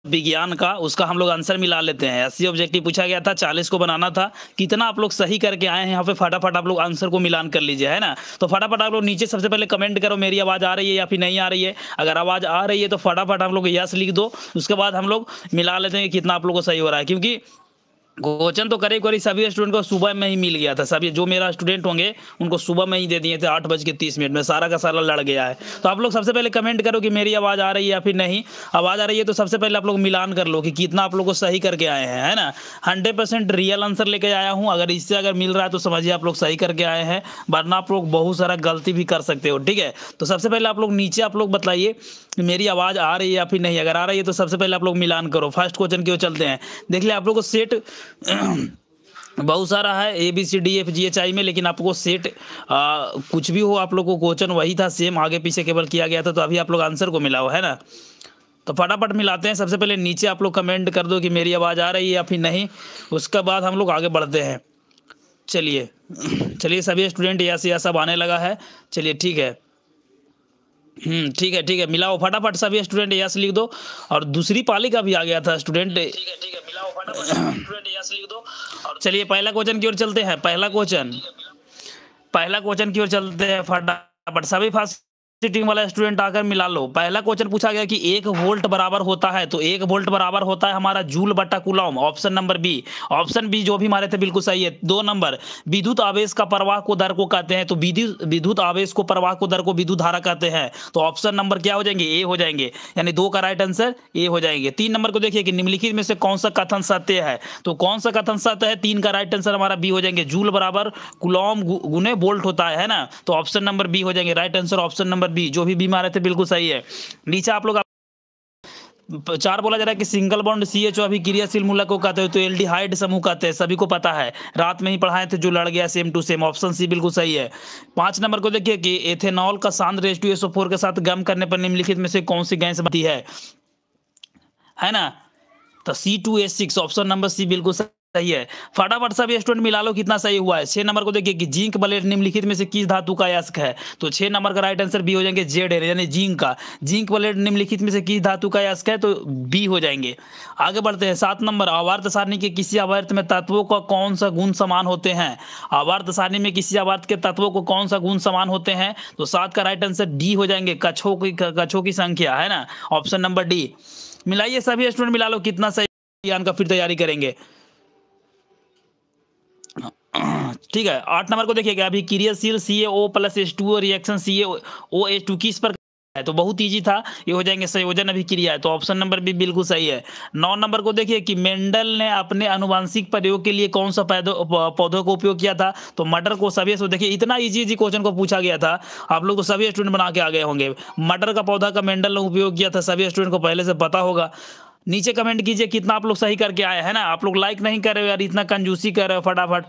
विज्ञान का, उसका हम लोग आंसर मिला लेते हैं। 80 ऑब्जेक्टिव पूछा गया था, 40 को बनाना था। कितना आप लोग सही करके आए हैं यहाँ पे फटाफट आप लोग आंसर को मिलान कर लीजिए, है ना? तो फटाफट आप लोग नीचे सबसे पहले कमेंट करो मेरी आवाज़ आ रही है या फिर नहीं आ रही है। अगर आवाज़ आ रही है तो फटाफट आप लोग यस लिख दो, उसके बाद हम लोग मिला लेते हैं कि कितना आप लोग को सही हो रहा है। क्योंकि क्वेश्चन तो करीब-करीब सभी स्टूडेंट को सुबह में ही मिल गया था। सभी जो मेरा स्टूडेंट होंगे, उनको सुबह में ही दे दिए थे 8:30 में, सारा का सारा लड़ गया है। तो आप लोग सबसे पहले कमेंट करो कि मेरी आवाज़ आ रही है या फिर नहीं। आवाज़ आ रही है तो सबसे पहले आप लोग मिलान कर लो कि कितना आप लोग को सही करके आए हैं, है ना? 100% रियल आंसर लेके आया हूँ। अगर इससे अगर मिल रहा है तो समझिए आप लोग सही करके आए हैं, वरना आप लोग बहुत सारा गलती भी कर सकते हो, ठीक है? तो सबसे पहले आप लोग नीचे आप लोग बताइए कि मेरी आवाज़ आ रही है या फिर नहीं। अगर आ रही है तो सबसे पहले आप लोग मिलान करो। फर्स्ट क्वेश्चन की ओर चलते हैं। देख लिया आप लोग को सेट बहुत सारा है A B C D F G H I में, लेकिन आपको सेट कुछ भी हो आप लोग को क्वेश्चन वही था, सेम आगे पीछे केवल किया गया था। तो अभी आप लोग आंसर को मिलाओ, है ना? तो फटाफट मिलाते हैं। सबसे पहले नीचे आप लोग कमेंट कर दो कि मेरी आवाज़ आ रही है या फिर नहीं। उसके बाद हम लोग आगे बढ़ते हैं। चलिए चलिए सभी स्टूडेंट यस यस अब आने लगा है। चलिए ठीक है, ठीक है ठीक है, मिलाओ फटाफट सभी स्टूडेंट यस लिख दो। और दूसरी पाली का भी आ गया था स्टूडेंट, ठीक है, मिलाओ फटाफट सभी स्टूडेंट यस लिख दो। और चलिए पहला क्वेश्चन की ओर चलते हैं। पहला क्वेश्चन की ओर चलते हैं फटाफट। सभी फास्ट सिटिंग वाला स्टूडेंट आकर मिला लो। पहला क्वेश्चन पूछा गया कि 1 वोल्ट बराबर होता है, तो 1 वोल्ट बराबर होता है हमारा जूल बटा coulomb. Option number B. Option B जो भी हमारे थे बिल्कुल सही है। 2 नंबर, विद्युत आवेश का प्रवाह को दर को कहते हैं, तो विद्युत आवेश को प्रवाह को दर को विद्युत धारा कहते हैं। तो ऑप्शन नंबर क्या हो जाएंगे? ए हो जाएंगे, यानी 2 का राइट आंसर ए हो जाएंगे। 3 नंबर को देखिए कि निम्नलिखित में से कौन सा कथन सत्य है, तो कौन सा कथन सत्य है? 3 का राइट आंसर हमारा बी हो जाएंगे, जूल बराबर कूलम गुने वोल्ट होता है ना? तो ऑप्शन नंबर बी हो जाएंगे right answer. Option number B जो भी मारे थे बिल्कुल सही है। नीचे आप लोग 4 बोला जा रहा है कि सिंगल बॉन्ड CHO अभिक्रियाशील मूलक को कहते हैं, तो एल्डिहाइड समूह कहते हैं, सभी को पता है, रात में ही पढ़ाए थे जो लड़ गया same to same. Option C बिल्कुल सही है। 5 नंबर को देखिए कि एथेनॉल का सांद्र H2SO4 के साथ गर्म करने पर निम्नलिखित में से कौन सी गैस बनती है ना? तो C2H6 ऑप्शन नंबर सी बिल्कुल सही है। फटाफट सभी स्टूडेंट मिला लो कितना सही हुआ है। 6 नंबर को देखिए कि जिंक ब्लेड निम्नलिखित में से किस धातु का अयस्क है, तो 6 नंबर का राइट आंसर बी हो जाएंगे, जेड है, यानी जिंक का। जिंक ब्लेड निम्नलिखित में से किस धातु का अयस्क है, तो बी हो जाएंगे। आगे बढ़ते हैं। 7 नंबर, आवर्त सारणी के किसी आवर्त में तत्वों का कौन सा गुण समान होते हैं? आवर्त सारणी में किसी आवर्त के तत्वों को कौन सा गुण समान होते हैं, तो 7 का राइट आंसर डी हो जाएंगे, कक्षों की संख्या, है ना? Option number D. मिलाइए सभी स्टूडेंट मिला लो कितना सही ज्ञान का, फिर तैयारी करेंगे। ठीक है। 8 नंबर को देखिएगा, अभी क्रियाशील CaO+H2O रिएक्शन CaOH2 किस पर है, तो बहुत इजी था, ये हो जाएंगे संयोजन अभिक्रिया है, तो ऑप्शन नंबर बी बिल्कुल सही है। 9 नंबर को देखिए कि मेंडल ने अपने आनुवंशिक प्रयोग के लिए कौन सा पौधों को उपयोग किया था, तो मटर को। सभी देखिए इतना इजी क्वेश्चन को पूछा गया था, आप लोग तो सभी स्टूडेंट बना के आ गए होंगे। मटर का पौधा का मेंडल ने उपयोग किया था, सभी स्टूडेंट को पहले से पता होगा। नीचे कमेंट कीजिए कितना आप लोग सही करके आए हैं ना। आप लोग लाइक नहीं कर रहे हो यार, इतना कंजूसी कर रहे हो फटाफट।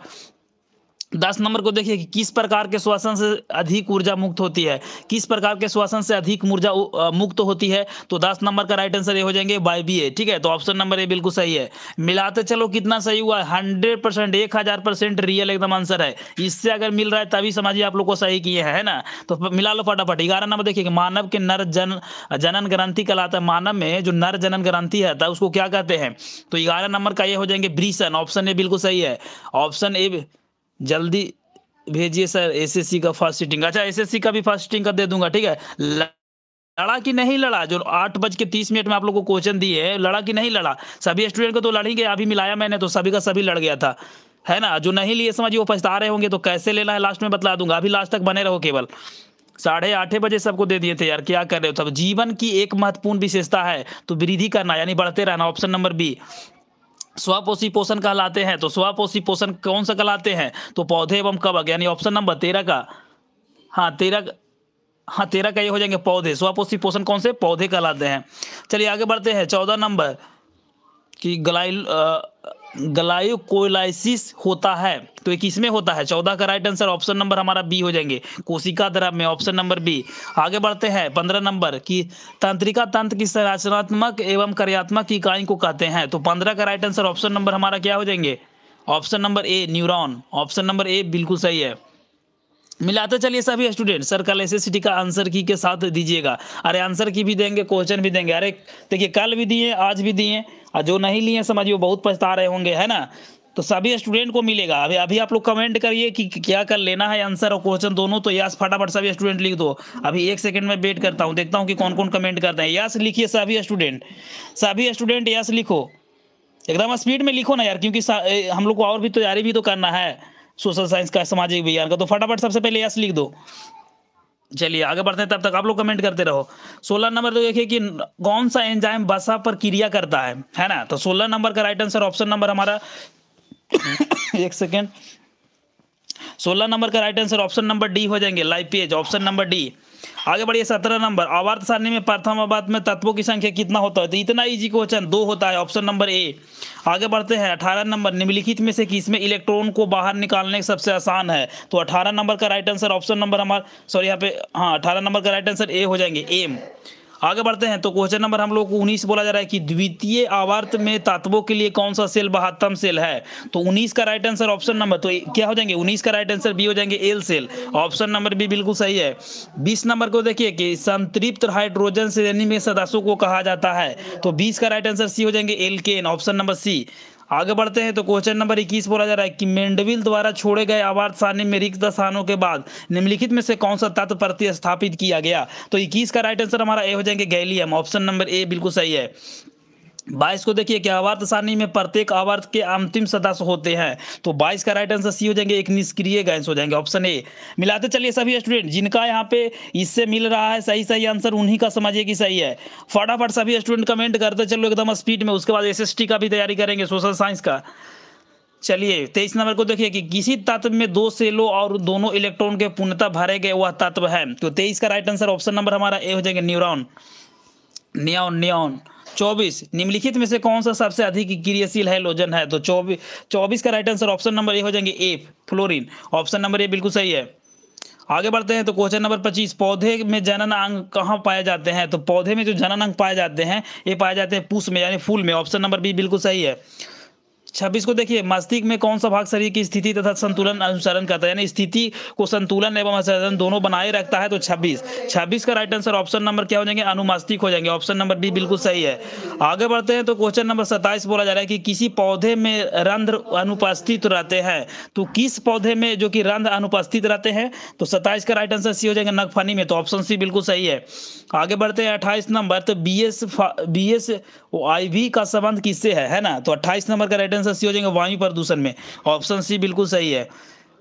10 नंबर को देखिए कि किस प्रकार के श्वसन से अधिक ऊर्जा मुक्त होती है, किस प्रकार के श्वसन से अधिक ऊर्जा मुक्त होती है, तो 10 नंबर का राइट आंसर ये हो जाएंगे वायवीय, ठीक है? तो ऑप्शन नंबर ए बिल्कुल सही है। मिलाते चलो कितना सही हुआ है, 100%, 1000% रियल एकदम आंसर है। इससे अगर मिल रहा है तभी समझिए आप लोग को सही किए हैं, है ना? तो मिला लो फटाफट। 11 नंबर देखिए कि मानव के नर जनन ग्रंथि कहलाता है, मानव में जो नर जनन ग्रंथि है उसको क्या कहते हैं, तो 11 नंबर का ये हो जाएंगे वृषण। ऑप्शन ए बिल्कुल सही है। ऑप्शन ए जल्दी भेजिए सर, एसएससी का फास्ट सीटिंग। अच्छा, एसएससी का भी फास्ट सीटिंग का दे दूंगा, ठीक है? लड़ा कि नहीं लड़ा, जो 8:30 में आप लोग को क्वेश्चन दिए हैं, लड़ा कि नहीं लड़ा? सभी स्टूडेंट को तो लड़ेंगे, अभी मिलाया मैंने तो सभी का सभी लड़ गया था, है ना? जो नहीं लिए समझिए वो पछता रहे होंगे, तो कैसे लेना है लास्ट में बतला दूंगा, अभी लास्ट तक बने रहो। केवल 8:30 बजे सबको दे दिए थे यार, क्या कर रहे हो? तब जीवन की एक महत्वपूर्ण विशेषता है तो वृद्धि करना, यानी बढ़ते रहना। Option number B. स्वपोषी पोषण कहलाते हैं, तो स्वपोषी पोषण कौन सा कहलाते हैं, तो पौधे एवं कवक, यानी ऑप्शन नंबर 13 का। हाँ 13 का ये हो जाएंगे पौधे। स्वपोषी पोषण कौन से? पौधे कहलाते हैं। चलिए आगे बढ़ते हैं। 14 नंबर कि ग्लाइकोलाइसिस होता है, तो ये किसमें होता है? 14 का राइट आंसर ऑप्शन नंबर हमारा बी हो जाएंगे, कोशिका द्रव में। Option number B. आगे बढ़ते हैं। 15 नंबर की तंत्रिका तंत्र की संरचनात्मक एवं कार्यात्मक इकाई को कहते हैं, तो 15 का राइट आंसर ऑप्शन नंबर हमारा क्या हो जाएंगे? Option number A, neuron. Option number A बिल्कुल सही है। मिलाते चलिए सभी स्टूडेंट। सर कल एसएससीटी का आंसर की के साथ दीजिएगा। अरे आंसर की भी देंगे, क्वेश्चन भी देंगे। अरे देखिए कल भी दिए, आज भी दिए, और जो नहीं लिए समझिए बहुत पछता रहे होंगे, है ना। तो सभी स्टूडेंट को मिलेगा। अभी अभी आप लोग कमेंट करिए कि क्या कल लेना है आंसर और क्वेश्चन दोनों। तो यस फटाफट सभी स्टूडेंट लिख दो। अभी 1 सेकंड में वेट करता हूँ, देखता हूँ कि कौन कौन कमेंट करते हैं। यस लिखिए सभी स्टूडेंट, सभी स्टूडेंट यस लिखो। एकदम स्पीड में लिखो ना यार, क्योंकि हम लोग को और भी तैयारी भी तो करना है सोशल साइंस का, सामाजिक विज्ञान का। तो फटाफट सबसे पहले यस लिख दो। चलिए आगे बढ़ते हैं, तब तक आप लोग कमेंट करते रहो। 16 नंबर तो देखिए कि कौन सा एंजाइम वसा पर क्रिया करता है ना। तो 16 नंबर का राइट आंसर ऑप्शन नंबर हमारा 1 सेकेंड, 16 नंबर का right answer option number D हो जाएंगे, लाइपेज, ऑप्शन नंबर डी। आगे बढ़िए 17 नंबर, आवर्त सारणी में प्रथम आवर्त में तत्वों की संख्या कितना होता है। तो इतना इजी क्वेश्चन 2 होता है, ऑप्शन नंबर ए। आगे बढ़ते हैं 18 नंबर, निम्नलिखित में से किसमें इलेक्ट्रॉन को बाहर निकालने सबसे आसान है। तो 18 नंबर का राइट आंसर ऑप्शन नंबर हमारा, सॉरी यहाँ पे, हाँ 18 नंबर का राइट आंसर ए हो जाएंगे, एम। आगे बढ़ते हैं तो क्वेश्चन नंबर हम लोग को 19 बोला जा रहा है कि द्वितीय आवर्त में तत्वों के लिए कौन सा सेल महत्तम सेल है। तो 19 का राइट आंसर ऑप्शन नंबर, तो क्या हो जाएंगे 19 का राइट आंसर बी हो जाएंगे, L cell, option number B बिल्कुल सही है। 20 नंबर को देखिए कि संतृप्त हाइड्रोजन श्रेणी में सदस्यों को कहा जाता है। तो 20 का राइट आंसर सी हो जाएंगे, एल्केन, ऑप्शन नंबर सी। आगे बढ़ते हैं तो क्वेश्चन नंबर 21 बोला जा रहा है कि मेंडविल द्वारा छोड़े गए आवर्त सारणी में रिक्त स्थानों के बाद निम्नलिखित में से कौन सा तत्व प्रतिस्थापित किया गया। तो 21 का राइट आंसर हमारा ए हो जाएंगे, गैलियम, ऑप्शन नंबर ए बिल्कुल सही है। 22 को देखिए कि आवर्त सारणी में प्रत्येक आवर्त के अंतिम सदस्य होते हैं। तो 22 का राइट आंसर सी हो जाएंगे, एक निष्क्रिय गैस हो जाएंगे, ऑप्शन ए। मिलाते चलिए सभी स्टूडेंट, जिनका यहाँ पे इससे मिल रहा है सही सही आंसर, उन्हीं का समझिए कि सही है। फटाफट सभी स्टूडेंट कमेंट करते चलो एकदम स्पीड में। उसके बाद एसएसटी का भी तैयारी करेंगे, सोशल साइंस का। चलिए 23 नंबर को देखिए कि किसी तत्व में 2 सेलों और दोनों इलेक्ट्रॉन के पूर्णतः भरे गए वह तत्व है। तो 23 का राइट आंसर ऑप्शन नंबर हमारा ए हो जाएंगे, न्यूरॉन, नियॉन। 24, निम्नलिखित में से कौन सा सबसे अधिक क्रियाशील हैलोजन है। तो 24 का right answer option number A हो जाएंगे, ए, फ्लोरीन, ऑप्शन नंबर ए बिल्कुल सही है। आगे बढ़ते हैं तो क्वेश्चन नंबर 25, पौधे में जनन अंग कहाँ पाए जाते हैं। तो पौधे में जो जनन अंग पाए जाते हैं ये पाए जाते हैं पुष्प में, यानी फूल में, ऑप्शन नंबर बी बिल्कुल सही है। 26 को देखिए, मस्तिष्क में कौन सा भाग शरीर की स्थिति तथा संतुलन अनुसरण करता है, यानी स्थिति को संतुलन एवं अनुसरण दोनों बनाए रखता है। तो 26 का राइट आंसर ऑप्शन नंबर क्या हो जाएंगे, अनुमस्तिष्क हो जाएंगे, ऑप्शन नंबर बी बिल्कुल सही है। आगे बढ़ते हैं तो क्वेश्चन नंबर 27 बोला जा रहा है कि किसी पौधे में रंध्र अनुपस्थित रहते हैं। तो किस पौधे में जो कि रंध्र अनुपस्थित रहते हैं। तो 27 का राइट आंसर सी हो जाएंगे, नगफनी में, तो ऑप्शन सी बिल्कुल सही है। आगे बढ़ते हैं 28 नंबर, तो BS IV का संबंध किससे है ना। तो 28 नंबर का राइट आंसर सी हो जाएंगे, वायु प्रदूषण में, ऑप्शन सी बिल्कुल सही है।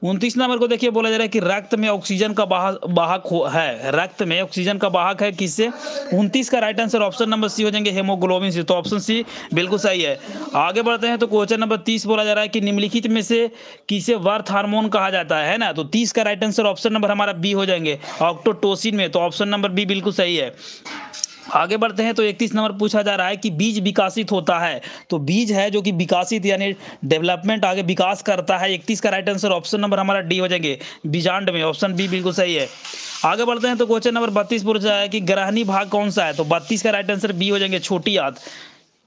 29 नंबर को देखिए बोला जा रहा है कि रक्त में ऑक्सीजन का वाहक है, रक्त में ऑक्सीजन का वाहक है किससे। 29 का right answer option number C हो जाएंगे, हेमोग्लोबिन से, तो ऑप्शन सी बिल्कुल सही है। आगे बढ़ते हैं तो क्वेश्चन नंबर 30 बोला जा रहा है कि निम्नलिखित में से किसे वर्थ हार्मोन कहा जाता है ना। तो 30 का राइट आंसर ऑप्शन नंबर हमारा बी हो जाएंगे, ऑक्टोटोसिन में, तो ऑप्शन नंबर बी बिल्कुल सही है। आगे बढ़ते हैं तो 31 नंबर पूछा जा रहा है कि बीज विकासित होता है। तो बीज है जो कि विकासित यानी डेवलपमेंट, आगे विकास करता है। 31 का राइट आंसर ऑप्शन नंबर हमारा डी हो जाएंगे, बीजांड में, ऑप्शन बी बिल्कुल सही है। आगे बढ़ते हैं तो क्वेश्चन नंबर 32 पूछा है कि ग्रहणी भाग कौन सा है। तो 32 का राइट आंसर बी हो जाएंगे, छोटी आंत।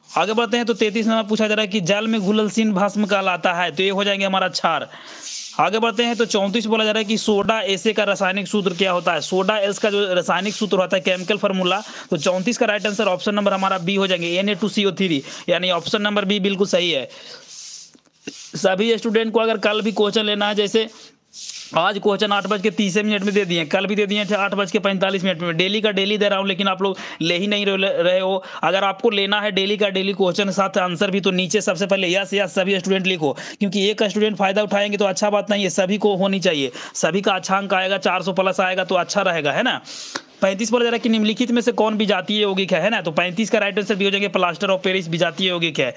आगे बढ़ते हैं तो 33 नंबर पूछा जा रहा है कि जल में घुलनशील भस्म कहलाता है। तो ये हो जाएंगे हमारा क्षार। आगे बढ़ते हैं तो 34 बोला जा रहा है कि सोडा एसे का रासायनिक सूत्र क्या होता है। सोडा एस का जो रासायनिक सूत्र होता है, केमिकल फार्मूला। तो 34 का राइट आंसर ऑप्शन नंबर हमारा बी हो जाएंगे, Na2CO3, यानी ऑप्शन नंबर बी बिल्कुल सही है। सभी स्टूडेंट को अगर कल भी क्वेश्चन लेना है, जैसे आज क्वेश्चन 8:30 में दे दिए, कल भी दे दिए थे 8:45 में, डेली का डेली दे रहा हूँ, लेकिन आप लोग ले ही नहीं रहे हो। अगर आपको लेना है डेली का डेली क्वेश्चन के साथ आंसर भी, तो नीचे सबसे पहले यस सभी स्टूडेंट लिखो, क्योंकि एक स्टूडेंट फायदा उठाएंगे तो अच्छा बात नहीं है, सभी को होनी चाहिए। सभी का अच्छा अंक आएगा, 400 प्लस आएगा तो अच्छा रहेगा, है ना। 35 बोला जा रहा है कि निम्नलिखित में से कौन विजातीय यौगिक है ना। तो 35 का राइट आंसर भी हो जाएंगे, प्लास्टर ऑफ पेरिस विजातीय यौगिक है।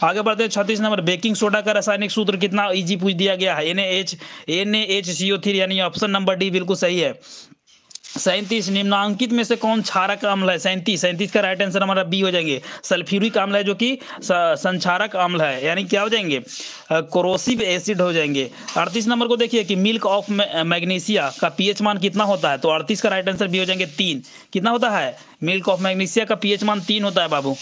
आगे बढ़ते हैं 36 नंबर, बेकिंग सोडा का रासायनिक सूत्र कितना इजी पूछ दिया गया है, NaHCO3, यानी ऑप्शन नंबर डी बिल्कुल सही है। 37 निम्नांकित में से कौन क्षारक अम्ल है? 37 का राइट आंसर हमारा बी हो जाएंगे। सल्फ्यूरिक अम्ल है जो कि संक्षारक अम्ल है, यानी क्या हो जाएंगे? कोरोसिव एसिड हो जाएंगे। 38 नंबर को देखिए कि मिल्क ऑफ मैग्नीशिया का पीएच मान कितना होता है? तो 38 का राइट आंसर बी हो जाएंगे 3। कितना होता है? मिल्क ऑफ मैग्नीशिया का पीएच मान 3 होता है बाबू।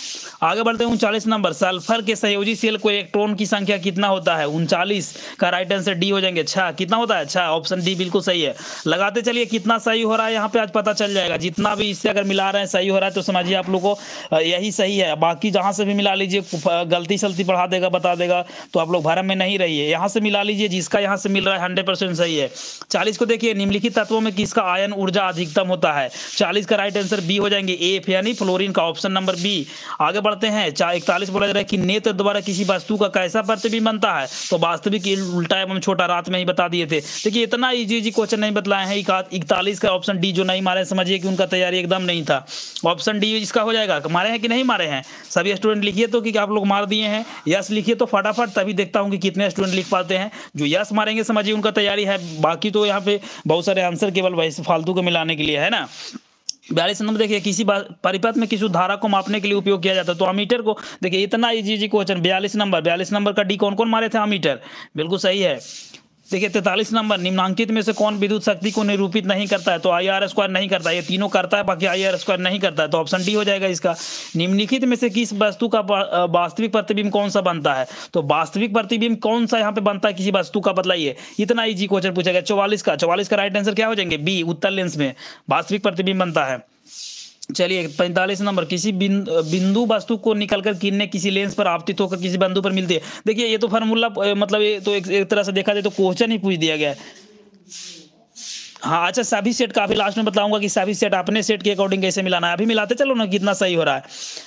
आगे बढ़ते हैं 39 नंबर, सल्फर के संयोजी सेल को इलेक्ट्रॉन की संख्या कितना होता है? 39 का राइट आंसर डी हो जाएंगे 6। कितना होता है? 6। ऑप्शन डी बिल्कुल सही है। लगाते चलिए कितना सही हो रहा है यहाँ पे आज पता चल जाएगा। जितना भी इससे अगर मिला रहे हैं सही हो रहा है तो समझिए आप लोगों को यही सही है। बाकी जहाँ से भी मिला लीजिए गलती सलती पढ़ा देगा बता देगा तो आप लोग भरम में नहीं रहिए। यहाँ से मिला लीजिए, जिसका यहाँ से मिल रहा है 100% सही है। 40 को देखिए, निम्नलिखित तत्वों में किसका आयन ऊर्जा अधिकतम होता है? 40 का राइट आंसर बी हो जाएंगे एफ यानी फ्लोरीन का, ऑप्शन नंबर बी। आगे बढ़ते हैं 41 बोला जा रहा है कि नेत्र द्वारा किसी वस्तु का कैसा प्रतिबिंब बनता है? तो वास्तविक उल्टा एवं छोटा, रात में ही बता दिए थे। देखिए इतना इजी क्वेश्चन नहीं बतलाए हैं। 41 का ऑप्शन डी जो नहीं मारे समझिए कि उनका तैयारी एकदम नहीं था। ऑप्शन डी इसका हो जाएगा। मारे हैं कि नहीं मारे हैं? सभी स्टूडेंट लिखिए तो कि आप लोग मार दिए हैं। यस लिखिए तो फटाफट, तभी देखता हूं कि कितने स्टूडेंट लिख पाते हैं। जो यस मारेंगे समझिए उनका तैयारी है। बाकी तो यहाँ पे बहुत सारे आंसर केवल वैसे फालतू को मिलाने के लिए है ना। 42 नंबर देखिए, किसी परिपथ में किसी धारा को मापने के लिए उपयोग किया जाता है तो अमीटर को देखिए इतना इजी क्वेश्चन। 42 नंबर का डी कौन कौन मारे थे? अमीटर, बिल्कुल सही है। देखिए 43 नंबर, निम्नांकित में से कौन विद्युत शक्ति को निरूपित नहीं करता है? तो IR² नहीं करता है। ये तीनों करता है, बाकी IR² नहीं करता है, तो ऑप्शन डी हो जाएगा इसका। निम्नलिखित में से किस वस्तु का वास्तविक प्रतिबिंब कौन सा बनता है? तो वास्तविक प्रतिबिंब कौन सा यहाँ पे बनता है किसी वस्तु का? बतलाइए। इतना इजी क्वेश्चन पूछा गया। 44 का राइट आंसर क्या हो जाएंगे? बी, उत्तल लेंस में वास्तविक प्रतिबिंब बनता है। चलिए 45 नंबर, किसी बिंदु वस्तु को निकलकर किरणें किसी लेंस पर आपतित होकर किसी बिंदु पर मिलती है। देखिए ये तो फार्मूला मतलब ये तो एक तरह से देखा जाए तो क्वेश्चन ही पूछ दिया गया है। हाँ अच्छा, सभी सेट का अभी लास्ट में बताऊंगा कि सभी सेट अपने सेट के अकॉर्डिंग कैसे मिलाना है। अभी मिलाते चलो ना कितना सही हो रहा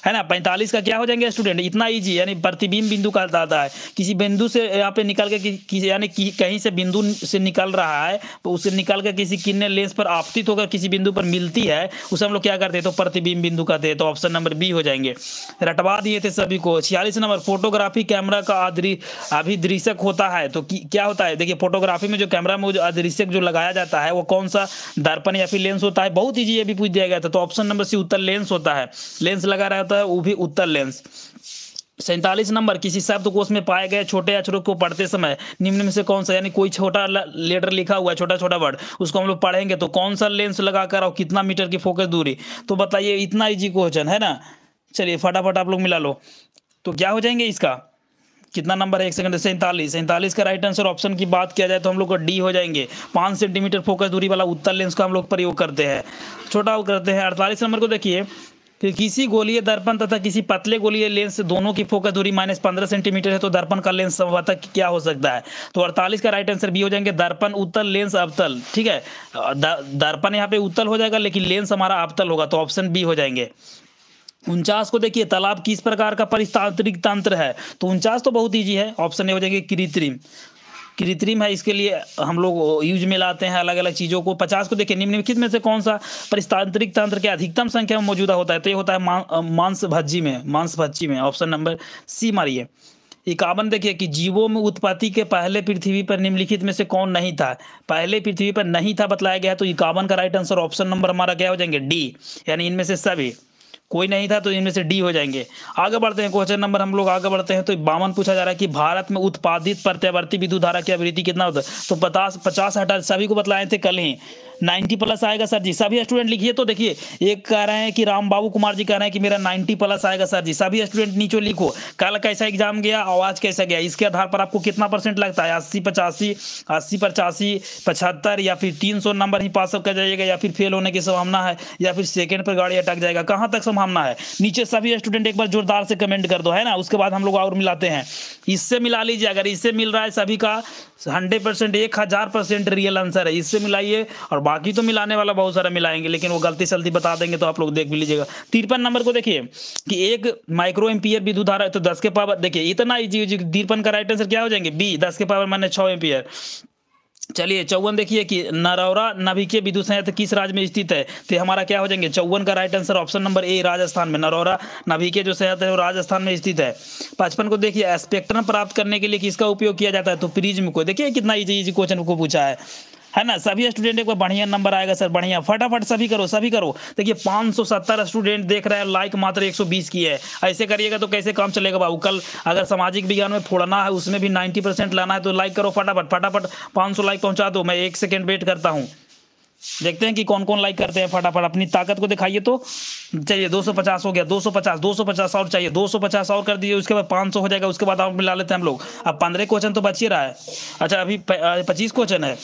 है ना। 45 का क्या हो जाएंगे स्टूडेंट? इतना इजी, यानी प्रतिबिंब बिंदु का आता है। किसी बिंदु से यहाँ पे निकल के यानी कहीं से बिंदु से निकल रहा है तो उससे निकल कर किसी किरणें लेंस पर आपतित होकर किसी बिंदु पर मिलती है, उसे हम लोग क्या करते हैं? तो प्रतिबिंब बिंदु कहते हैं। तो ऑप्शन नंबर बी हो जाएंगे। रटवा दिए थे सभी को। 46 नंबर, फोटोग्राफी कैमरा का अभिदृश्यक होता है तो क्या होता है? देखिए फोटोग्राफी में जो कैमरा में जो अदृश्यक जो लगाया जाता है वो कौन सा दर्पण या फिर लेंस होता है? बहुत इजी, ये भी पूछ दिया गया था। तो ऑप्शन नंबर सी उत्तल लेंस होता है। लेंस लगा रहता है वो भी उत्तल लेंस। 47 नंबर, किसी शब्दकोश में पाए गए छोटे अक्षरों को पढ़ते समय निम्न में से कौन सा, यानी कोई छोटा लेटर लिखा हुआ है, छोटा छोटा वर्ड, उसको हम लोग पढ़ेंगे तो कौन सा लेंस लगाकर और कितना मीटर की फोकस दूरी? तो बताइए, इतना इजी क्वेश्चन है ना। चलिए फटाफट आप लोग मिला लो। तो क्या हो जाएंगे इसका? कितना नंबर है? एक सेकंड। 47 का राइट आंसर ऑप्शन की बात किया जाए तो हम लोग को डी हो जाएंगे। 5 सेंटीमीटर फोकस दूरी वाला उत्तल लेंस का हम लोग प्रयोग करते हैं, छोटा करते हैं। 48 नंबर को देखिए कि किसी गोलीय दर्पण तथा किसी पतले गोलीय लेंस दोनों की फोकस दूरी -15 सेंटीमीटर है तो दर्पण का लेंस संभवतः क्या हो सकता है? तो 48 का राइट आंसर बी हो जाएंगे दर्पण उत्तल लेंस अवतल। ठीक है, दर्पण यहाँ पे उत्तल हो जाएगा लेकिन लेंस हमारा अवतल होगा, तो ऑप्शन बी हो जाएंगे। 49 को देखिए, तालाब किस प्रकार का परिस्तांत्रिक तंत्र है? तो 49 तो बहुत ईजी है, ऑप्शन ए हो जाएंगे कृत्रिम है। इसके लिए हम लोग यूज में लाते हैं अलग अलग चीज़ों को। 50 को देखिए, निम्नलिखित में से कौन सा परिस्तांत्रिक तंत्र के अधिकतम संख्या में मौजूदा होता है? तो ये होता है मांसभज्जी में, ऑप्शन नंबर सी मारिए। 51 देखिए कि जीवों में उत्पत्ति के पहले पृथ्वी पर निम्नलिखित में से कौन नहीं था? पहले पृथ्वी पर नहीं था बतलाया गया है, तो 51 का राइट आंसर ऑप्शन नंबर हमारा क्या हो जाएंगे? डी, यानी इनमें से सभी कोई नहीं था तो इनमें से डी हो जाएंगे। आगे बढ़ते हैं, क्वेश्चन नंबर हम लोग आगे बढ़ते हैं। तो 52 पूछा जा रहा है कि भारत में उत्पादित प्रत्यावर्ती विद्युत धारा की आवृत्ति कितना होता है? तो 50 हटा, सभी को बतलाए थे कल ही। 90+ आएगा सर जी, सभी स्टूडेंट लिखिए। तो देखिए, एक कह रहे हैं कि राम बाबू कुमार जी कह रहे हैं कि मेरा 90+ आएगा सर जी। सभी स्टूडेंट नीचे लिखो, कल कैसा एग्जाम गया और आज कैसा गया, इसके आधार पर आपको कितना परसेंट लगता है? 80 85 75 या फिर 300 नंबर ही पास कर जाइएगा, या फिर फेल होने की संभावना है, या फिर सेकंड पर गाड़ी अटक जाएगा, कहाँ तक संभावना है? नीचे सभी स्टूडेंट एक बार जोरदार से कमेंट कर दो, है ना। उसके बाद हम लोग और मिलाते हैं। इससे मिला लीजिए, अगर इससे मिल रहा है सभी का 100% 1000% रियल आंसर है, इससे मिलाइए। और बाकी तो मिलाने वाला बहुत सारा मिलाएंगे, लेकिन वो गलती सलती बता देंगे तो आप लोग देख भी लीजिएगा। 53 नंबर को देखिए कि 1 माइक्रो एम्पियर विद्युत धारा, तो 10 के पावर, देखिए इतना इजी। 53 का राइट आंसर क्या हो जाएंगे? बी, 10 के पावर -6 एम्पियर। चलिए 54 देखिए कि नरौरा नाभिकीय विद्युत संयंत्र किस राज्य में स्थित है? तो हमारा क्या हो जाएंगे? 54 का right answer option number A, Rajasthan में। नरौरा नाभिकीय जो संयंत्र है वो राजस्थान में स्थित है। 55 को देखिए, स्पेक्ट्रम प्राप्त करने के लिए किसका उपयोग किया जाता है? तो प्रिज्म को। देखिए कितना इजी क्वेश्चन को पूछा है है ना। सभी स्टूडेंट को बढ़िया नंबर आएगा सर, बढ़िया, फटाफट सभी करो, सभी करो। देखिए 570 स्टूडेंट देख रहे हैं, लाइक मात्र 120 की है। ऐसे करिएगा तो कैसे काम चलेगा बाबू। कल अगर सामाजिक विज्ञान में फोड़ना है, उसमें भी 90% लाना है, तो लाइक करो फटाफट फटाफट, 500 लाइक पहुंचा दो। मैं 1 सेकेंड वेट करता हूँ, देखते हैं कि कौन कौन लाइक करते हैं। फटाफट अपनी ताकत को दिखाइए। तो चलिए 250 हो गया, 250 और चाहिए, 250 और कर दीजिए, उसके बाद 500 हो जाएगा। उसके बाद और मिला लेते हैं हम लोग। अब 15 क्वेश्चन तो बच ही रहा है। अच्छा अभी 25 क्वेश्चन है।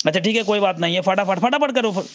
अच्छा ठीक है, कोई बात नहीं है, फटाफट फटाफट करो,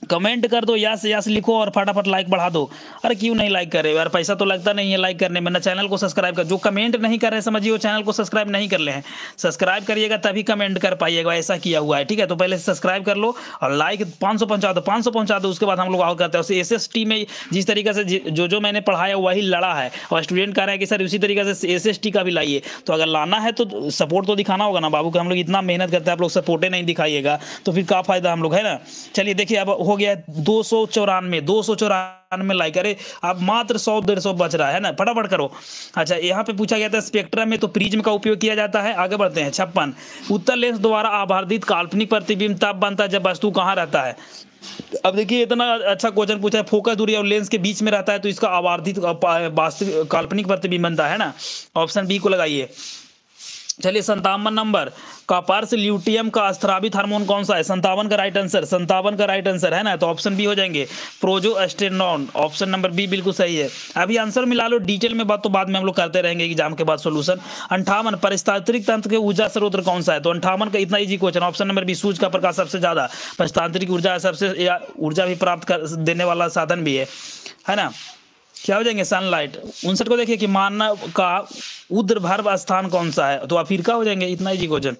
कमेंट कर दो, यस यस लिखो और फटाफट लाइक बढ़ा दो। अरे क्यों नहीं लाइक कर रहे हो यार, पैसा तो लगता नहीं है लाइक करने में ना। चैनल को सब्सक्राइब कर, जो कमेंट नहीं कर रहे समझिए वो चैनल को सब्सक्राइब नहीं कर ले हैं। सब्सक्राइब करिएगा तभी कमेंट कर पाइएगा, ऐसा किया हुआ है, ठीक है। तो पहले सब्सक्राइब कर लो और लाइक 500 पहुंचा दो, 500 पहुंचा दो। उसके बाद हम लोग और करते हैं। SST में जिस तरीके से जो मैंने पढ़ाया वही लड़ा है, और स्टूडेंट कह रहे हैं कि सर उसी तरीके से SST का भी लाइए। तो अगर लाना है तो सपोर्ट तो दिखाना होगा ना बाबू, कि हम लोग इतना मेहनत करते हैं, आप लोग सपोर्टे नहीं दिखाइएगा तो फिर क्या फायदा हम लोग, है ना। चलिए देखिए अब हो गया 294 लाइक। अरे अब मात्र 100-150 बच रहा है ना, फटाफट करो। अच्छा यहाँ पे पूछा गया था स्पेक्ट्रम में तो प्रिज्म का उपयोग किया जाता है। आगे बढ़ते हैं। 56 उत्तर लेंस द्वारा आवर्धित काल्पनिक प्रतिबिंब तब बनता है जब वस्तु कहाँ रहता है। अब देखिए इतना अच्छा क्वेश्चन पूछा है, फोकस दूरी और लेंस के बीच में रहता है तो इसका आवर्धित वास्तविक काल्पनिक प्रतिबिंब बनता है ना। ऑप्शन बी को लगाइए। चलिए 57 नंबर, कॉपर्स ल्यूटियम का स्रावित हार्मोन कौन सा है। 57 का राइट आंसर, 57 का राइट आंसर है ना। तो ऑप्शन बी हो जाएंगे प्रोजेस्टेरॉन, ऑप्शन नंबर बी बिल्कुल सही है। अभी आंसर मिला लो, डिटेल में बात तो बाद में हम लोग करते रहेंगे एग्जाम के बाद सोल्यूशन। 58 परिस्थितिक तंत्र के ऊर्जा स्रोत कौन सा है। तो 58 का इतना easy question, option number B सूर्य का प्रकाश सबसे ज्यादा परिस्थितिक ऊर्जा सबसे ऊर्जा भी प्राप्त देने वाला साधन भी है ना। क्या हो जाएंगे सनलाइट। 59 को देखिए कि मानव का ऊर्ध्वाधर स्थान कौन सा है। तो अफ्रीका हो जाएंगे, इतना ही क्वेश्चन।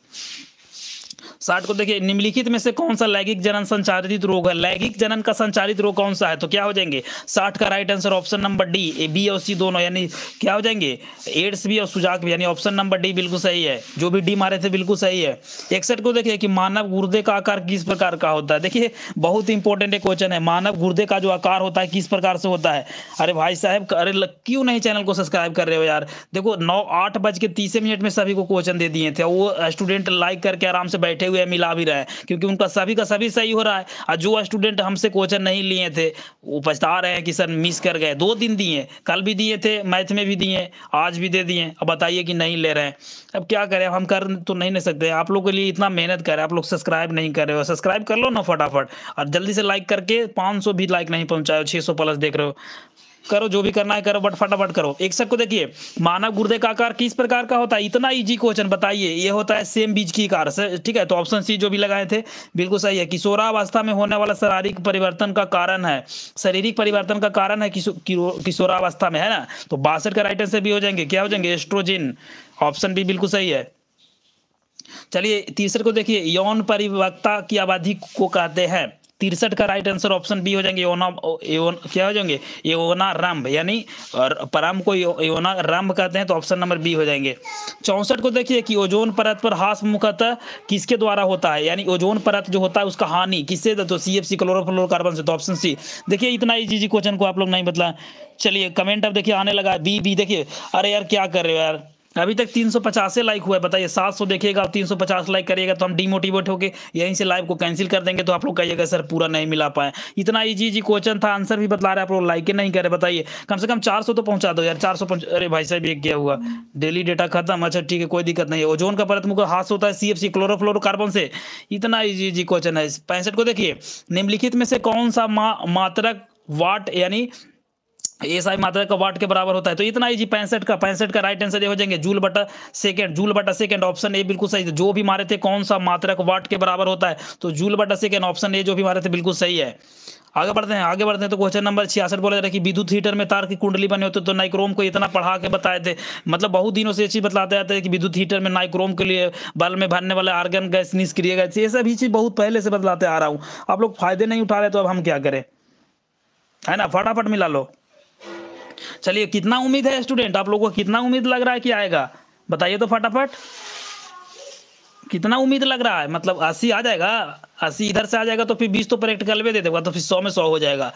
60 को देखिए निम्नलिखित में से कौन सा लैंगिक जनन संचारित रोग है। लैंगिक जनन का संचारित रोग कौन सा है। तो क्या हो जाएंगे 60 का right answer option number D, B और सी दोनों, यानी क्या हो जाएंगे एड्स भी और सुजाक भी, यानी ऑप्शन नंबर डी बिल्कुल सही है। जो भी डी मारे थे बिल्कुल सही है। 61 को देखिए कि मानव गुर्दे का आकार किस प्रकार का होता है। देखिए बहुत इंपॉर्टेंट क्वेश्चन है, मानव गुर्दे का जो आकार होता है किस प्रकार से होता है। अरे भाई साहब, अरे क्यों नहीं चैनल को सब्सक्राइब कर रहे हो यार। देखो 8:30 में सभी को क्वेश्चन दे दिए थे, वो स्टूडेंट लाइक करके आराम से बैठे हुए मिला भी रहे हैं, क्योंकि उनका सभी का सभी सही हो रहा है। और जो स्टूडेंट हमसे क्वेश्चन नहीं लिए थे वो पछता रहे हैं कि सर मिस कर गए। 2 दिन दिए, कल भी दिए थे, मैथ में भी दिए, आज भी दे दिए, अब बताइए कि नहीं ले रहे हैं। अब क्या करें, हम कर तो नहीं सकते। आप लोगों के लिए इतना मेहनत कर रहे हैं, आप लोग सब्सक्राइब नहीं कर रहे हो। सब्सक्राइब कर लो ना फटाफट, और जल्दी से लाइक करके 500 भी लाइक नहीं पहुंचाओ, 600 प्लस देख रहे हो। करो जो भी करना है करो, बट फटाफट करो। 61 को देखिए मानव गुर्दे का आकार किस प्रकार का होता है। इतना इजी क्वेश्चन बताइए। ये होता है सेम बीज की कार से, ठीक है। तो ऑप्शन सी जो भी लगाए थे बिल्कुल सही है। किशोरावस्था में होने वाला शारीरिक परिवर्तन का कारण है, शारीरिक परिवर्तन का कारण है किशोरावस्था में, है ना। तो 62 का राइट आंसर भी हो जाएंगे, क्या हो जाएंगे एस्ट्रोजन, ऑप्शन बी बिल्कुल सही है। चलिए 63 को देखिए यौन परिपक्वता की अवधि को कहते हैं। 63 का राइट आंसर ऑप्शन बी हो जाएंगे क्या हो जाएंगे यौनारंभ, यानी प्रारंभ को यौनारंभ कहते हैं। तो ऑप्शन नंबर बी हो जाएंगे। 64 को देखिए कि ओजोन परत पर ह्रास मुख्यतः किसके द्वारा होता है, यानी ओजोन परत जो होता है उसका हानि किससे, तो CFC क्लोरोफ्लोरोकार्बन से। तो ऑप्शन सी। देखिए इतना इजी क्वेश्चन को आप लोग नहीं बतला। चलिए कमेंट अब देखिए आने लगा, बी देखिए। अरे यार क्या कर रहे हो यार, अभी तक 350 लाइक हुआ है, बताइए 700 देखिएगा और 350 लाइक करिएगा तो हम डिमोटिवेट होके यहीं से लाइव को कैंसिल कर देंगे। तो आप लोग कहिएगा सर पूरा नहीं मिला पाए। इतना इजी क्वेश्चन था, आंसर भी बतला रहे आप लोग, लाइक नहीं करे। बताइए कम से कम 400 तो पहुंचा दो यार, 400। अरे भाई साहब ये क्या हुआ, डेली डेटा खत्म। अच्छा ठीक है कोई दिक्कत नहीं है। ओजोन का परत मुख्य हाथ होता है CFC क्लोरोफ्लोरोकार्बन से। इतना इजी क्वेश्चन है। 65 को देखिए निम्नलिखित में से कौन सा मात्रक वाट, यानी SI मात्रा का वाट के बराबर होता है। तो इतना इजी 65 का राइट आंसर ये हो जाएंगे जूल बटा सेकंड, ऑप्शन ए बिल्कुल सही। जो भी मारे थे कौन सा मात्रक वाट के बराबर होता है, तो जूल बटा सेकंड, ऑप्शन ए जो भी मारे थे बिल्कुल सही है। आगे बढ़ते हैं तो क्वेश्चन नंबर 66 बोला जा रहा है कि विद्युत हीटर में तार की कुंडली बने होते। तो नाइक्रोम को इतना पढ़ा के बताए थे, मतलब बहुत दिनों से ये चीज बतलाते आते हैं कि विद्युत हीटर में नाइक्रोम के लिए बल्ब में भरने वाले आर्गन गैस निष्क्रिय गैस, ये सब चीज बहुत पहले से बतलाते आ रहा हूँ। आप लोग फायदे नहीं उठा रहे तो अब हम क्या करें, है ना। फटाफट मिला लो। चलिए कितना उम्मीद है स्टूडेंट, आप लोगों को कितना उम्मीद लग रहा है कि आएगा, बताइए तो फटाफट। कितना उम्मीद लग रहा है, मतलब 80 आ जाएगा। 80 इधर से आ जाएगा तो फिर 20 तो प्रैक्टिकल में दे देगा, तो फिर 100 में 100 हो जाएगा।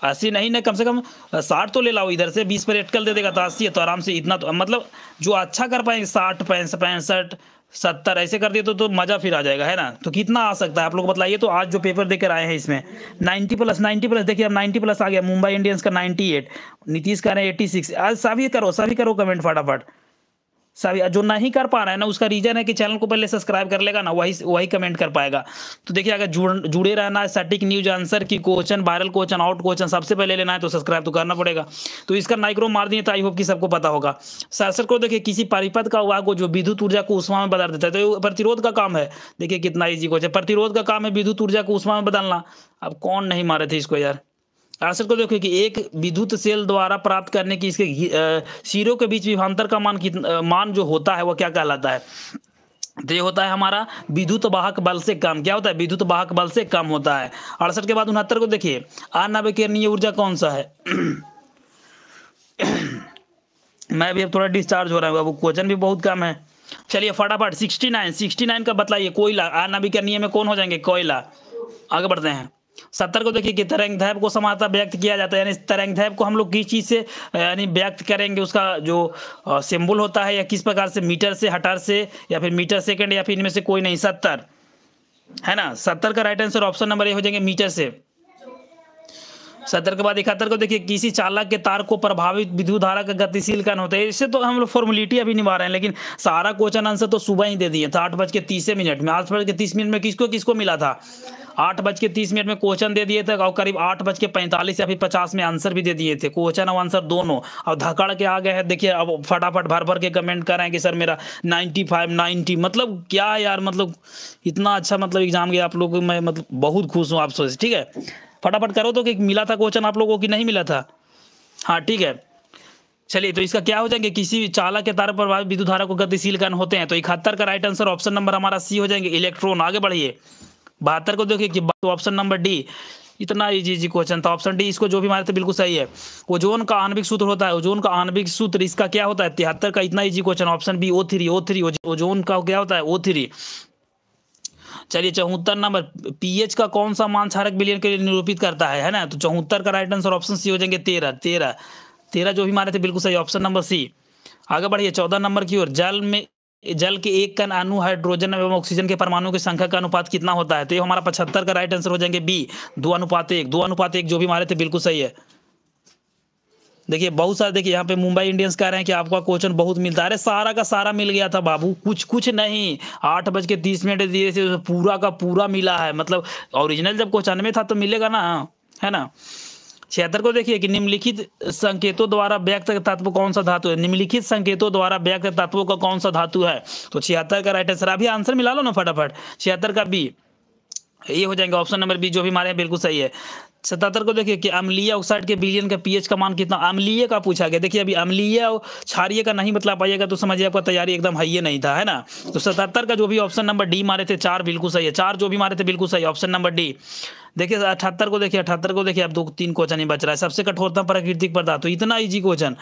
80 नहीं ना, कम से कम 60 तो ले लाओ इधर से, 20 प्रैक्टिकल दे देगा तो 80 है। तो आराम से इतना तो मतलब जो अच्छा कर पाएंगे 60 65 70 ऐसे कर दिए तो मजा फिर आ जाएगा, है ना। तो कितना आ सकता है आप लोग बताइए। तो आज जो पेपर देकर आए हैं इसमें 90 प्लस देखिए, अब 90 प्लस आ गया। मुंबई इंडियंस का 98, नीतीश कह रहे हैं 86। आज सभी करो कमेंट फटाफट। सभी जो नहीं कर पा रहा है ना, उसका रीजन है कि चैनल को पहले सब्सक्राइब कर लेगा ना, वही कमेंट कर पाएगा। तो देखिए, अगर जुड़े रहना है, सटीक न्यूज, आंसर की question, viral question, out question सबसे पहले लेना है तो सब्सक्राइब तो करना पड़ेगा। तो इसका नाइक्रो मार दिए तो आई होप कि सबको पता होगा। शासक को देखिए, किसी परिपथ का वाहक को जो विद्युत ऊर्जा को ऊष्मा में बदल देता है, तो प्रतिरोध का काम है। देखिए कितना ईजी क्वेश्चन, प्रतिरोध का काम है विद्युत ऊर्जा को ऊष्मा में बदलना। अब कौन नहीं मारे थे इसको यार। आंसर को देखो कि एक विद्युत सेल द्वारा प्राप्त करने की इसके सिरों के बीच विभवांतर का मान जो होता है वो क्या कहलाता है। तो ये होता है हमारा विद्युत वाहक बल से कम। क्या होता है, विद्युत वाहक बल से कम होता है। 68 के बाद 69 को देखिए, अनाभिकरणीय ऊर्जा कौन सा है। मैं भी अब थोड़ा डिस्चार्ज हो रहा हूँ, अब क्वेश्चन भी बहुत कम है। चलिए फटाफट 69 का बतलाइए। कोयला, अनाभिकरणीय में कौन हो जाएंगे, कोयला। आगे बढ़ते हैं। 70 को देखिए कि तरंगदैर्घ्य को समानता व्यक्त किया जाता है, यानी तरंगदैर्घ्य को हम लोग किस चीज से यानी व्यक्त करेंगे, उसका जो सिंबल होता है, या किस प्रकार से, मीटर से, हटर से, या फिर मीटर सेकंड, या फिर इनमें से कोई नहीं। 70 है ना। 70 का right answer option number A हो जाएंगे, मीटर से। 70 के बाद 71 को देखिए, किसी चालक के तार को प्रभावित विद्युत धारा का गतिशील कण होता है। इससे तो हम लोग फॉर्मेलिटी अभी निभा रहे हैं, लेकिन सारा क्वेश्चन आंसर तो सुबह ही दे दिए था 8:30 में। 8:30 में किसको मिला था, 8:30 में क्वेश्चन दे दिए थे, और करीब 8:45 या फिर 50 में आंसर भी दे दिए थे, क्वेश्चन और आंसर दोनों। अब धकड़ के आ गए हैं। देखिए अब फटाफट भर के कमेंट कर रहे हैं कि सर मेरा 95 90, मतलब क्या यार, मतलब इतना अच्छा मतलब एग्जाम गया आप लोगों को। मैं मतलब बहुत खुश हूँ आपसे। ठीक है, फटाफट करो तो कि मिला था क्वेश्चन आप लोगों को कि नहीं मिला था। हाँ ठीक है, चलिए। तो इसका क्या हो जाएंगे, किसी भी चालक के तार पर विद्युत धारा को गतिशील कण होते हैं। तो 71 का राइट आंसर ऑप्शन नंबर हमारा सी हो जाएंगे, इलेक्ट्रॉन। आगे बढ़िए। 72 को देखिए कि ऑप्शन नंबर डी। इतना इजी क्वेश्चन था, ऑप्शन डी। इसको जो भी मारे थे बिल्कुल सही है। ओजोन का आणविक सूत्र होता है, ओजोन का आणविक सूत्र इसका क्या होता है, 73 का। इतना easy question, option B, O3। Ozone का क्या होता है, O3। चलिए 74 नंबर, पीएच का कौन सा मान क्षारक विलयन के लिए निरूपित करता है ना। तो 74 का राइट आंसर ऑप्शन सी हो जाएंगे, 13 जो भी मारे थे बिल्कुल सही, ऑप्शन नंबर सी। आगे बढ़िए 14 नंबर की ओर। जल के एक कण अणु हाइड्रोजन एवं ऑक्सीजन के परमाणु की संख्या का अनुपात कितना होता है। तो ये हमारा 75 का राइट आंसर हो जाएंगे बी, 2:1 जो भी मारे थे बिल्कुल सही है। देखिए बहुत सारे, देखिए यहाँ पे मुंबई इंडियंस कह रहे हैं कि आपका क्वेश्चन बहुत मिलता है। अरे सारा का सारा मिल गया था बाबू, कुछ नहीं। 8:30 दिए थे, पूरा का पूरा मिला है। मतलब ओरिजिनल जब क्वेश्चन में था तो मिलेगा ना, है ना। 76 को देखिए कि निम्नलिखित संकेतों द्वारा व्यक्त तत्व कौन सा धातु है। निम्नलिखित संकेतों द्वारा व्यक्त तत्वों का कौन सा धातु है। तो 76 का राइट आंसर, अभी आंसर मिला लो ना फटाफट। 76 का बी, ये हो जाएंगे ऑप्शन नंबर बी, जो भी हमारे बिल्कुल सही है। 77 को देखिए कि अम्लीय ऑक्साइड के विलयन का पीएच का मान कितना। अम्लीय का पूछा गया। देखिए अभी अम्लीय और क्षारीय का नहीं बतला पाइएगा तो समझिए आपका तैयारी एकदम हाई नहीं था, है ना। तो 77 का जो भी ऑप्शन नंबर डी मारे थे, 4 बिल्कुल सही है। 4 जो भी मारे थे बिल्कुल सही, ऑप्शन नंबर डी। देखिए 78 को देखिए, 78 को देखिए, अब 2-3 क्वेश्चन ही बच रहा है। सबसे कठोरतम प्राकृतिक पदार्थ, तो इतना इजी क्वेश्चन,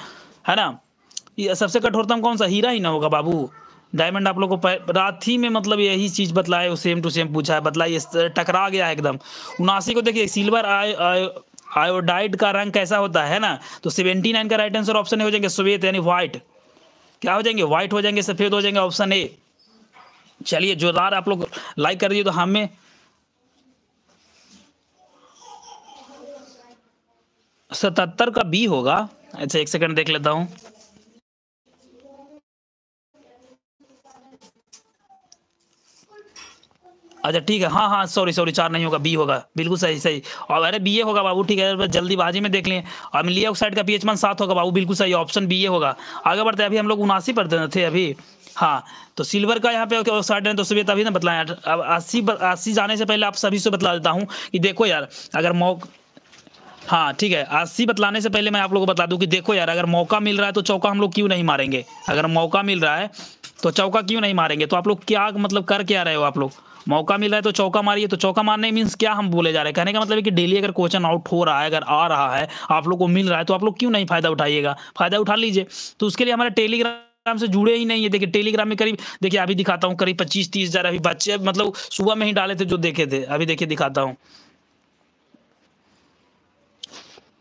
है ना। ये सबसे कठोरतम कौन सा, हीरा ही ना होगा बाबू। डायमंड आप लोग को राथी में मतलब यही चीज बतलाए, वो सेम टू सेम पूछा है, बतलाइए, टकरा गया है एकदम। 79 को देखिए, सिल्वर आयोडाइड का रंग कैसा होता है ना। तो 79 का राइट आंसर ऑप्शन ए हो जाएंगे, श्वेत यानी व्हाइट। क्या हो जाएंगे, व्हाइट हो जाएंगे, सफेद हो जाएंगे, ऑप्शन ए। चलिए जोरदार आप लोग लाइक कर दिए तो हमें 77 का बी होगा। अच्छा एक सेकंड देख लेता हूँ। अच्छा ठीक है, हाँ सॉरी 4 नहीं होगा, बी होगा, बिल्कुल सही। और अरे बी ए होगा बाबू, ठीक है, जल्दीबाजी में देख लें। अम्लीय ऑक्साइड का पीएच मान 7 होगा बाबू, बिल्कुल सही, ऑप्शन बी ए होगा। आगे बढ़ते हैं, अभी हम लोग 79 पर थे अभी। हाँ तो सिल्वर का यहाँ पे ऑक्साइड है, तो सुबह तभी ना बतलाएं। अब 80 जाने से पहले आप सभी से बतला देता हूँ कि देखो यार, अगर हाँ ठीक है, 80 बतलाने से पहले मैं आप लोगों को बता दूं कि देखो यार, अगर मौका मिल रहा है तो चौका हम लोग क्यों नहीं मारेंगे। अगर मौका मिल रहा है तो चौका क्यों नहीं मारेंगे। तो आप लोग क्या मतलब कर क्या रहे हो, आप लोग मौका मिल रहा है तो चौका मारिए। तो चौका मारने मीन्स क्या हम बोले जा रहे हैं, कहने का मतलब है कि डेली अगर क्वेश्चन आउट हो रहा है, अगर आ रहा है, आप लोग को मिल रहा है, तो आप लोग क्यों नहीं फायदा उठाइएगा, फायदा उठा लीजिए। तो उसके लिए हमारा टेलीग्राम से जुड़े ही नहीं है। देखिए टेलीग्राम में करीब, देखिए अभी दिखाता हूँ, करीब 25-30 हज़ार अभी बच्चे मतलब सुबह में ही डाले थे जो देखे थे। अभी देखिए दिखाता हूँ,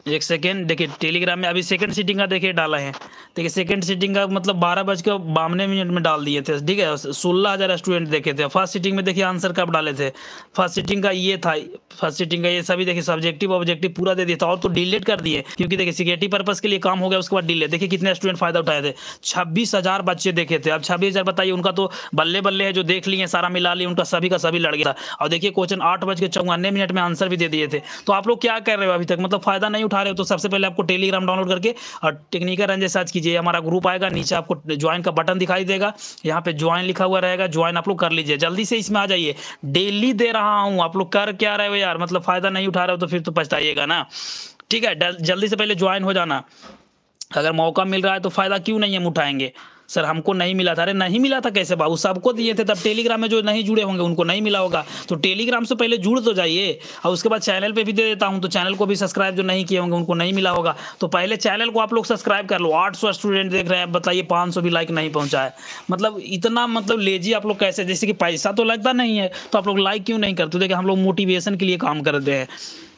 एक सेकेंड देखिए, टेलीग्राम में अभी सेकंड सीटिंग का देखिए डाला है। देखिए सेकंड सीटिंग का मतलब 12:52 में डाल दिए थे, ठीक है। 16,000 स्टूडेंट देखे थे। फर्स्ट सीटिंग में देखिए आंसर कब डाले थे, फर्स्ट सीटिंग का ये था, फर्स्ट सीटिंग का ये सभी देखिए सब्जेक्टिव ऑब्जेक्टिव पूरा दे दिया था, और तो डिलीट कर दिए क्योंकि देखिए सिक्योरिटी पर्पज के लिए काम हो गया। उसके बाद डिलीट, देखिए कितने स्टूडेंट फायदा उठाए थे। 26,000 बच्चे देखे थे। अब 26,000 बताइए, उनका तो बल्ले बल्ले है, जो देख लिए सारा मिला लिए, उनका सभी का सभी लड़ गया। और देखिए क्वेश्चन 8:54 में आंसर भी दे दिए थे। तो आप लोग क्या कर रहे हो अभी तक, मतलब फायदा नहीं उठा रहे हो। तो सबसे पहले आपको टेलीग्राम डाउनलोड करके और टेक्निकल रंजन सर्च कीजिए, हमारा ग्रुप आएगा, नीचे आपको ज्वाइन का बटन दिखाई देगा, यहाँ पे ज्वाइन लिखा हुआ रहेगा, ज्वाइन आप लोग कर लीजिए, जल्दी से इसमें आ जाइए। डेली दे रहा हूँ, आप लोग कर क्या रहे हो यार, मतलब फायदा नहीं उठा रहे हो तो फिर तो पछताइएगा ना, ठीक है। जल्दी से पहले ज्वाइन हो जाना। अगर मौका मिल रहा है तो फायदा क्यों नहीं हम उठाएंगे। सर हमको नहीं मिला था, अरे नहीं मिला था कैसे बाबू, सबको दिए थे। तब टेलीग्राम में जो नहीं जुड़े होंगे उनको नहीं मिला होगा, तो टेलीग्राम से पहले जुड़ तो जाइए, और उसके बाद चैनल पे भी दे देता हूं, तो चैनल को भी सब्सक्राइब जो नहीं किए होंगे उनको नहीं मिला होगा, तो पहले चैनल को आप लोग सब्सक्राइब कर लो। 800 स्टूडेंट देख रहे हैं, बताइए 500 भी लाइक नहीं पहुंचा है, मतलब इतना मतलब लेजी आप लोग कैसे, जैसे कि पैसा तो लगता नहीं है तो आप लोग लाइक क्यों नहीं करते। देखिए हम लोग मोटिवेशन के लिए काम करते हैं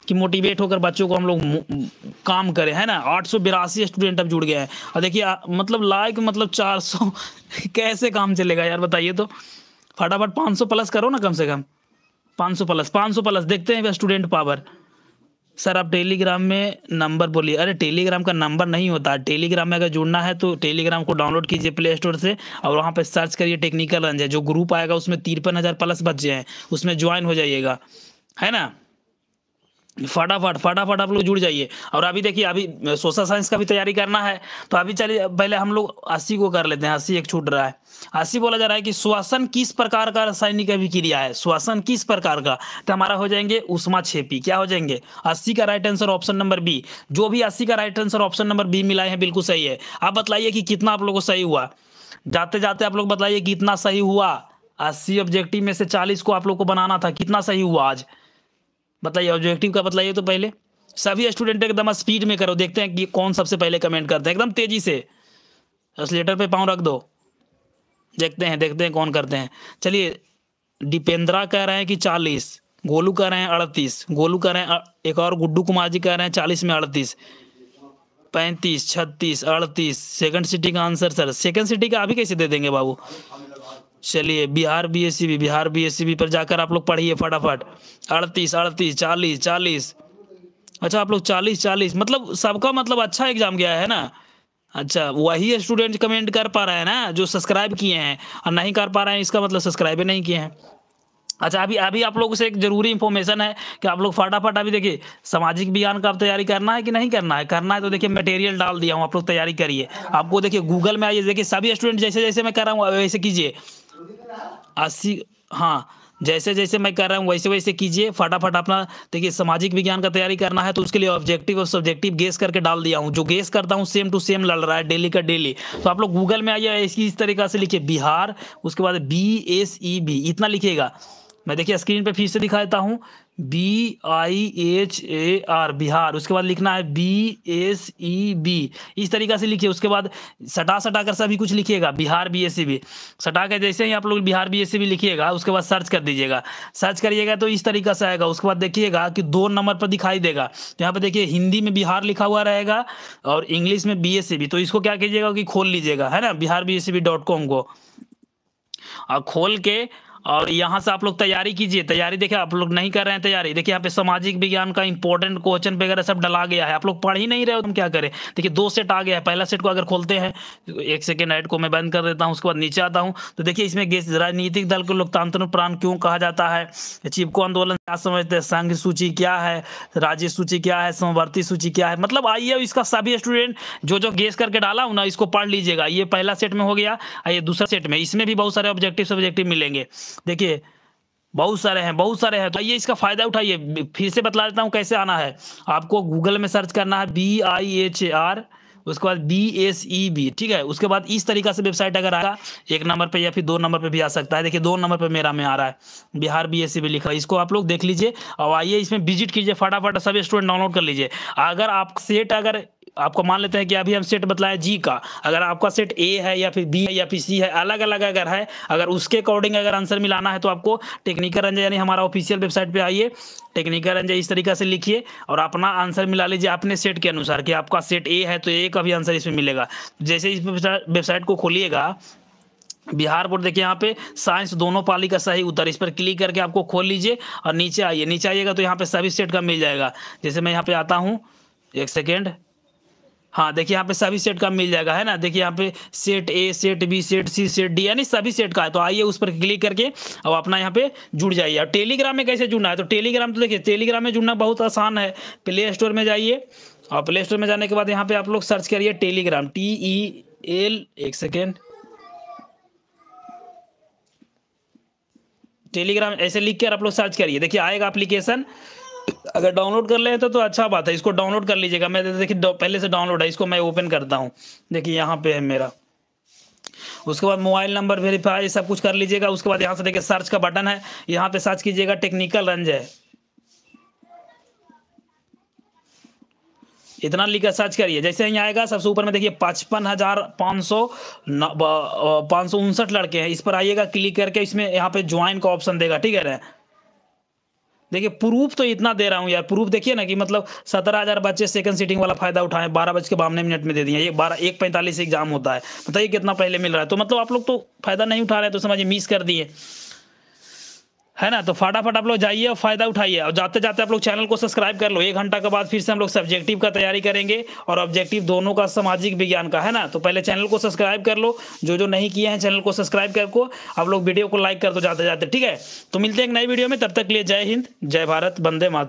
कि मोटिवेट होकर बच्चों को हम लोग काम करें, है ना। 882 स्टूडेंट अब जुड़ गए हैं, और देखिए मतलब लाइक मतलब 400 कैसे काम चलेगा यार बताइए। तो फटाफट 500 प्लस करो ना, कम से कम 500 प्लस देखते हैं स्टूडेंट पावर। सर आप टेलीग्राम में नंबर बोलिए, अरे टेलीग्राम का नंबर नहीं होता। टेलीग्राम में अगर जुड़ना है तो टेलीग्राम को डाउनलोड कीजिए प्ले स्टोर से, और वहाँ पे सर्च करिए टेक्निकल रंजन, जो ग्रुप आएगा उसमें 53,000 प्लस बच्चे हैं, उसमें ज्वाइन हो जाइएगा, है ना। फटाफट आप लोग जुड़ जाइए। और अभी देखिए, अभी सोशल साइंस का भी तैयारी करना है, तो अभी चलिए पहले हम लोग 80 को कर लेते हैं। 80 एक छूट रहा है। 80 बोला जा रहा है कि श्वसन किस प्रकार का रासायनिक अभिक्रिया है, श्वसन किस प्रकार का, तो हमारा हो जाएंगे ऊष्माक्षेपी। क्या हो जाएंगे, 80 का right answer option number B. जो भी 80 का right answer option number B मिलाए हैं बिल्कुल सही है। आप बताइए कि कितना आप लोगों को सही हुआ, जाते जाते आप लोग बताइए कितना सही हुआ। 80 ऑब्जेक्टिव में से 40 को आप लोग को बनाना था, कितना सही हुआ आज बताइए। ऑब्जेक्टिव का बताइए तो पहले सभी स्टूडेंट एकदम स्पीड में करो, देखते हैं कि कौन सबसे पहले कमेंट करते हैं, एकदम तेजी से एक्सीलेटर पे पाँव रख दो, देखते हैं कौन करते हैं। चलिए, दीपेंद्रा कह रहे हैं कि 40, गोलू कह रहे हैं 38, गोलू कह रहे हैं एक और गुड्डू कुमार जी कह रहे हैं 40 में 38, 35, 36, 38। सेकंड सिटी का आंसर सर, सेकंड सिटी का अभी कैसे दे देंगे बाबू। चलिए बिहार बीएससीबी पर जाकर आप लोग पढ़िए फटाफट। 38, 40, 40। अच्छा आप लोग 40 मतलब सबका मतलब अच्छा एग्जाम गया है ना। अच्छा वही स्टूडेंट कमेंट कर पा रहे हैं ना जो सब्सक्राइब किए हैं, और नहीं कर पा रहे हैं इसका मतलब सब्सक्राइब नहीं किए हैं। अच्छा अभी आप लोगों से एक जरूरी इंफॉर्मेशन है कि आप लोग फटाफट अभी देखिए, सामाजिक विज्ञान का आप तैयारी करना है कि नहीं करना है। करना है तो देखिए मटेरियल डाल दिया हूँ, आप लोग तैयारी करिए। आपको देखिए गूगल में आइए, देखिए सभी स्टूडेंट जैसे जैसे मैं कर रहा हूँ वैसे कीजिए। 80, हाँ जैसे जैसे मैं कर रहा हूँ वैसे वैसे कीजिए फटाफट अपना। देखिए सामाजिक विज्ञान का तैयारी करना है तो उसके लिए ऑब्जेक्टिव और सब्जेक्टिव गेस करके डाल दिया हूँ। जो गेस करता हूँ सेम टू सेम लड़ रहा है डेली का डेली। तो आप लोग गूगल में आइए, इस तरीका से लिखिए बिहार, उसके बाद BSEB इतना लिखिएगा। मैं देखिए स्क्रीन पे फिर से दिखाता हूँ, BIHAR बिहार, उसके बाद लिखना है BSEB, इस तरीका से लिखिए। उसके बाद सटा कर सभी कुछ लिखिएगा, बिहार BSEB सटा के जैसे ही आप लोग बिहार BSEB लिखिएगा उसके बाद सर्च कर दीजिएगा। सर्च करिएगा तो इस तरीका से आएगा। उसके बाद देखिएगा कि 2 नंबर पर दिखाई देगा, यहाँ पे देखिए हिंदी में बिहार लिखा हुआ रहेगा और इंग्लिश में BSEB। तो इसको क्या कीजिएगा कि खोल लीजिएगा, है ना, biharBSEB.com को, और खोल के और यहाँ से आप लोग तैयारी कीजिए। तैयारी देखिए आप लोग नहीं कर रहे हैं तैयारी, देखिए यहाँ पे सामाजिक विज्ञान का इंपॉर्टेंट क्वेश्चन वगैरह सब डला गया है। आप लोग पढ़ ही नहीं रहे हो, तुम क्या करें। देखिए 2 सेट आ गया है। पहला सेट को अगर खोलते हैं, एक सेकेंड ऐड को मैं बंद कर देता हूँ, उसके बाद नीचे आता हूँ तो देखिए इसमें राजनीतिक दल को लोकतंत्र प्राण क्यों कहा जाता है, चिपको आंदोलन क्या समझते हैं, संघ सूची क्या है, राज्य सूची क्या है, समवर्ती सूची क्या है। मतलब आइए इसका सभी स्टूडेंट जो गेस करके डाला हूँ ना इसको पढ़ लीजिएगा। ये पहला सेट में हो गया। आइए दूसरा सेट में, इसमें भी बहुत सारे ऑब्जेक्टिव सब्जेक्टिव मिलेंगे। देखिए बहुत सारे हैं। तो ये इसका फायदा उठाइए। फिर से बतला देता हूँ कैसे आना है। आपको गूगल में सर्च करना है BIHAR, उसके बाद BSEB, ठीक है। उसके बाद इस तरीका से वेबसाइट अगर आएगा 1 नंबर पे या फिर 2 नंबर पे भी आ सकता है। देखिए 2 नंबर पे मेरा में आ रहा है, बिहार BSEB लिखा है। इसको आप लोग देख लीजिए और आइए इसमें विजिट कीजिए फटाफट, सभी स्टूडेंट डाउनलोड कर लीजिए। अगर आप सेट अगर आपको मान लेते हैं कि अभी हम सेट बतलाएं जी का, अगर आपका सेट ए है या फिर बी है या फिर सी है, अलग अलग अगर है, अगर उसके अकॉर्डिंग अगर आंसर मिलाना है तो आपको टेक्निकल रंजन यानी हमारा ऑफिशियल वेबसाइट पे आइए, टेक्निकल रंजन इस तरीके से लिखिए और अपना आंसर मिला लीजिए अपने सेट के अनुसार कि आपका सेट ए है तो ए का भी आंसर इसमें मिलेगा। जैसे इस वेबसाइट को खोलिएगा, बिहार बोर्ड देखिए यहाँ पे साइंस दोनों पाली का सही उत्तर, इस पर क्लिक करके आपको खोल लीजिए और नीचे आइए, नीचे आइएगा तो यहाँ पे सभी सेट का मिल जाएगा। जैसे मैं यहाँ पे आता हूँ, एक सेकेंड, हाँ देखिए यहाँ पे सभी सेट का मिल जाएगा, है ना। देखिए यहाँ पे set A, set B, set C, set D यानी सभी सेट का है। तो आइए उस पर क्लिक करके अब अपना यहाँ पे जुड़ जाइए। और टेलीग्राम में कैसे जुड़ना है, तो टेलीग्राम तो देखिए टेलीग्राम में जुड़ना बहुत आसान है। प्ले स्टोर में जाइए और प्ले स्टोर में जाने के बाद यहाँ पे आप लोग सर्च करिए टेलीग्राम, TEL, एक सेकेंड, टेलीग्राम ऐसे लिख कर आप लोग सर्च करिए, देखिए आएगा एप्लीकेशन। अगर डाउनलोड कर ले तो अच्छा बात है, इसको डाउनलोड कर लीजिएगा। मैं देखिए पहले से डाउनलोड है, इसको मैं ओपन करता हूँ। देखिए यहाँ पे है मेरा। उसके बाद मोबाइल नंबर वेरीफाई सब कुछ कर लीजिएगा। उसके बाद यहाँ से देखिए सर्च का बटन है, यहाँ पे सर्च कीजिएगा टेक्निकल रंजन, इतना लिखकर सर्च करिए। जैसे ही आएगा सबसे ऊपर में देखिए 55,559 लड़के हैं, इस पर आइएगा, क्लिक करके इसमें यहाँ पे ज्वाइन का ऑप्शन देगा, ठीक है। देखिए प्रूफ तो इतना दे रहा हूँ यार, प्रूफ देखिए ना कि मतलब 17,000 बच्चे सेकंड सीटिंग वाला फायदा उठाएं, 12:52 में दे दिए। ये 1:45 एग्जाम होता है, बताइए कितना पहले मिल रहा है। तो मतलब आप लोग तो फायदा नहीं उठा रहे, तो समझिए मिस कर दिए, है ना। तो फटाफट आप लोग जाइए और फायदा उठाइए। और जाते जाते आप लोग चैनल को सब्सक्राइब कर लो। 1 घंटा के बाद फिर से हम लोग सब्जेक्टिव का तैयारी करेंगे और ऑब्जेक्टिव दोनों का, सामाजिक विज्ञान का, है ना। तो पहले चैनल को सब्सक्राइब कर लो, जो नहीं किए हैं चैनल को सब्सक्राइब करको, आप लोग वीडियो को लाइक कर दो जाते जाते, ठीक है। तो मिलते हैं एक नई वीडियो में, तब तक के लिए जय हिंद, जय भारत, वंदे मातरम।